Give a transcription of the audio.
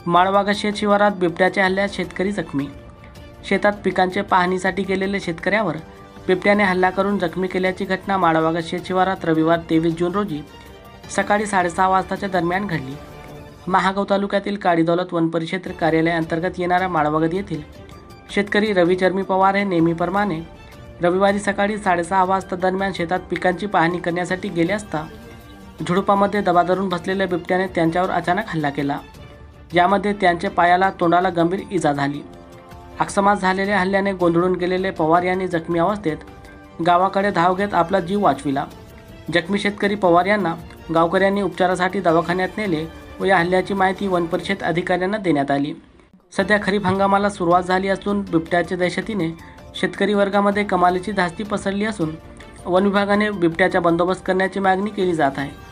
माळवागशी शिवारात बिबट्याच्या हल्ल्यात शेतकरी जखमी। शेतात पिकांचे पाहणीसाठी गेलेले शेतकऱ्यावर बिबट्याने हल्ला करून जखमी केल्याची घटना माळवागशी शिवारात रविवार 23 जून रोजी सकाळी 6:30 वाजताच्या दरम्यान घडली। महागाव तालुक्यातील काडीदौलत वनपरिक्षेत्र कार्यालय अंतर्गत येणाऱ्या माळवागद येथील शेतकरी रवी चर्मी पवार हे नेहमीप्रमाणे रविवारी सकाळी 6:30 वाजता दरम्यान शेतात पिकांची पाहणी करण्यासाठी गेले असता झुडुपामध्ये दबा धरून बसलेल्या बिबट्याने त्यांच्यावर अचानक हल्ला केला। यामध्ये त्यांच्या पायाला तोंडाला गंभीर इजा झाली। अकस्मात झालेल्या हल्ल्याने गोंधळून गेलेले पवार यांनी जखमी अवस्थेत गावाकडे धाव घेत आपला जीव वाचविला। जखमी शेतकरी पवार यांना गावकऱ्यांनी उपचारासाठी दवाखान्यात नेले व या हल्ल्याची माहिती वनपरिक्षेत्र अधिकाऱ्यांना देण्यात आली। सध्या खरीप हंगामाला सुरुवात झाली असून बिबट्याच्या दहशतीने शेतकरी वर्गामध्ये कमालीची धास्ती पसरली असून वन विभागाने बिबट्याचा बंदोबस्त करण्याची मागणी केली जात आहे।